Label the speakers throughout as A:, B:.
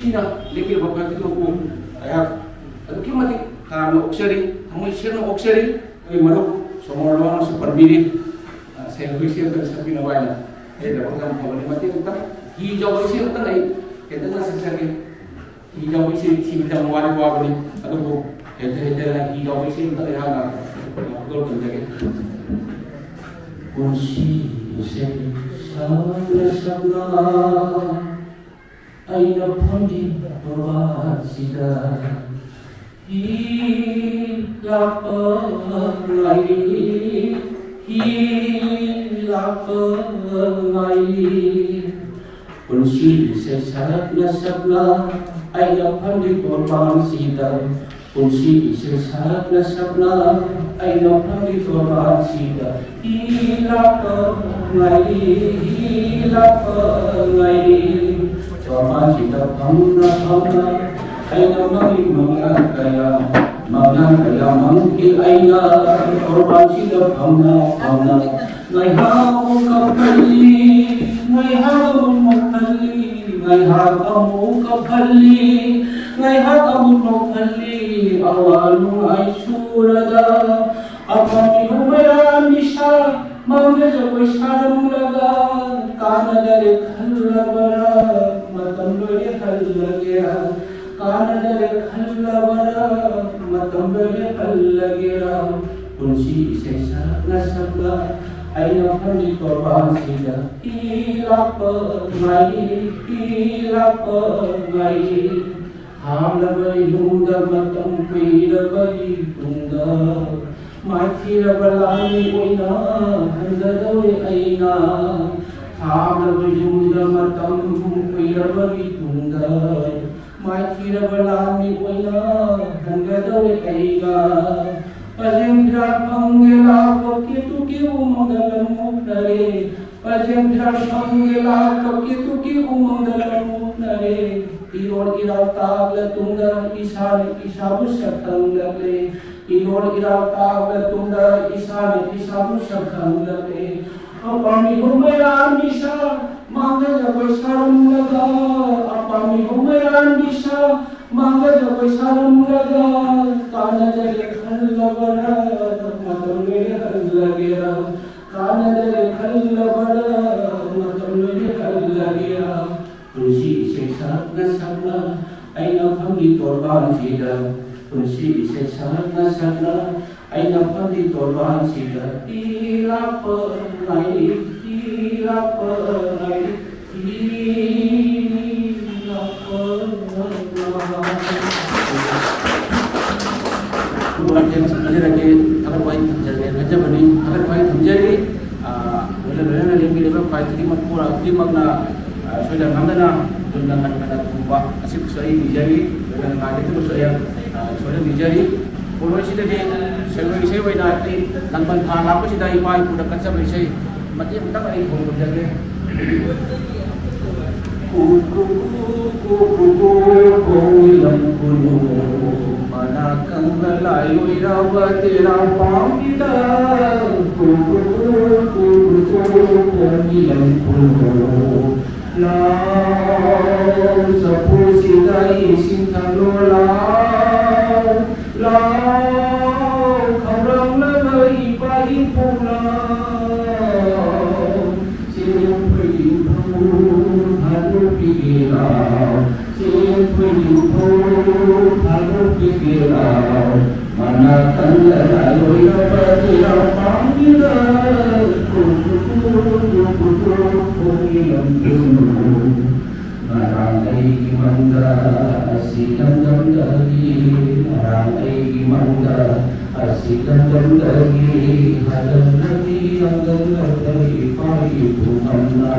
A: ꯊꯤꯅ ꯂꯦꯞꯄꯤꯔꯕ ꯈꯔꯗꯨꯕꯨ ꯑꯩꯍꯥꯛ ꯑꯗꯨꯛꯀꯤ ꯃꯇꯤꯛ ꯇꯔꯥꯝꯅ ꯑꯣꯛꯆꯔꯤ ꯊꯃꯣꯏ ꯁꯦꯡꯅ ꯑꯣꯛꯆꯔꯤ ꯑꯩꯈꯣꯏ ꯃꯔꯨꯞ ꯁꯣꯃꯣꯔ ꯂꯣꯅꯁꯨ ꯄꯟꯕꯤꯔꯤ ꯁꯦꯟꯍꯨꯏꯁꯤ ꯑꯝꯇ ꯁꯛꯄꯤꯅꯕ ꯍꯥꯏꯅ ꯑꯩꯗꯃꯛ ꯌꯥꯝ ꯐꯕꯅꯤ ꯃꯇꯦꯡ ꯑꯃꯇꯪ ꯍꯤ ꯖꯥꯎꯕ ꯏꯁꯩ ꯑꯃꯇꯪ ꯑꯩ ꯈꯤꯇꯪ ꯁꯛꯆꯒꯦ ꯍꯤ ꯖꯥꯎꯕ ꯏꯁꯩ ꯊꯤꯕꯗ ꯌꯥꯝ ꯋꯥꯕꯅꯤ ꯑꯗꯨꯕꯨ ꯍꯩꯇꯅ ꯍꯤ ꯖꯥꯎꯕ ꯏꯁꯩ ꯑꯃꯇꯪ ꯑꯩꯍꯥꯛꯅ ꯈꯨꯗꯣꯜ ꯇꯝꯖꯒꯦ ꯄꯨꯟꯁꯤꯁꯦ ꯁꯥꯡꯅ ꯁꯥꯡꯅ ꯑꯩꯅ ꯐꯝꯂꯤꯕ ꯑꯁꯤꯗ ꯍꯤ ꯂꯥꯛꯄ ꯉꯥꯏꯔꯤ ꯍꯤ ꯂꯥꯛꯄ ꯉꯥꯏꯔꯤ ꯄꯨꯟꯁꯤꯁꯦ ꯁꯥꯡꯅ ꯁꯥꯡꯅ ꯑꯩꯅ ꯐꯝꯂꯤꯕ ꯄꯥꯝꯁꯤꯗ ꯄꯨꯟꯁꯤꯁꯦ ꯁꯥꯡꯅ ꯁꯥꯡꯅ ꯑꯩꯅ ꯐꯝꯂꯤꯕ ꯄꯥꯝꯁꯤꯗ ꯍꯤ ꯂꯥꯛꯄ ꯉꯥꯏꯔꯤ ꯍꯤ ꯂꯥꯛꯄ ꯉꯥꯏꯔꯤ ꯋꯥꯃꯥꯟꯁꯤꯗ ꯐꯝꯅ ꯐꯝꯅ ꯑꯩꯅ ꯃꯪꯂꯤ ꯃꯪꯂꯥꯟ kaya mangki aina korban sila phamna phamna ngai hau kapali ngai hau mokali ngai hau kapali ngai hau mokali awalu ai surada apani humaya nisha mangge joi saram laga kanadare khallabara matam lore khallagera kanadare khallabara matam lore khallagera kunci isai sakna sakna aina phani korban sida ilapa ngai hamlaba yunda matam kuirabari tunda maithirabalani oina handadawe aina hamlaba yunda matam kuirabari tunda maithirabalani oina handadawe aina Pajendra pangela pakitu ki umangalam muknare Pajendra pangela pakitu ki umangalam muknare Iror iraw tagla tunda isan isabu saktanglape Iror iraw tagla tunda isan isabu saktanglape Apami humayan bisa mangga jagoy saram laga Apami humayan bisa mangga jagoy saram laga Kana jale khallabara matam mere khallagera Kana jale khallabara matam mere khallagera Kunci isai sakna sakna aina phamli torban sida Kunci isai sakna sakna aina phamli torban sida Ilapa ngai ilapa ngai ilapa bulan yang sebenarnya lagi akan baik terjadi aja bani akan baik terjadi boleh yang bila baik terima pura terima na sudah nandana dengan kata tumba asik saya dijari dengan kata itu saya sudah dijari kalau sih tadi saya wajah tanpa hal apa sih dari baik udah kerja saya mati kita baik boleh jadi Manakang lalayo'y rabatira pangita Kumilang puno Lao sa pusiday sintang lolaw Lao kabrang nagay ipahipulaw Siyempre yung hanong pigilaw Siyempre yung hanong pigilaw Manakang lalayo'y rabatira pangita Kumilang puno Marangay gimanda asikang damdagi Marangay gimanda asikang damdagi Halang nagi hanggang nagdagi paipunan na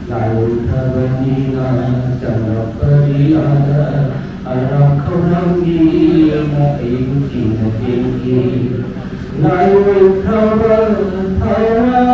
A: Laul kabanina janap pariada Arang kaurangi mo ikutin na tinggi Laul kabanina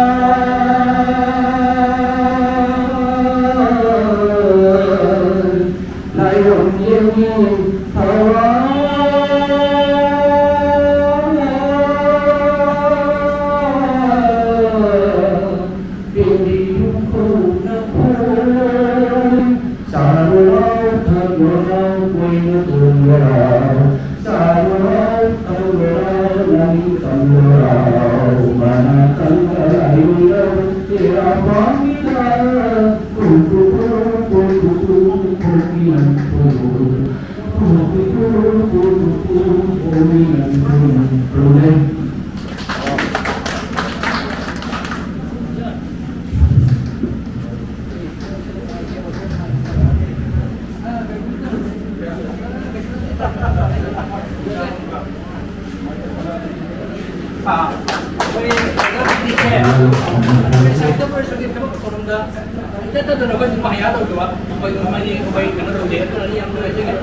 A: Sarwa
B: Sa person din kamu kurang dah. Kita tu nak buat bahaya tu, bagi kami ni, bagi kena tu dia tu ni yang tu aja kan.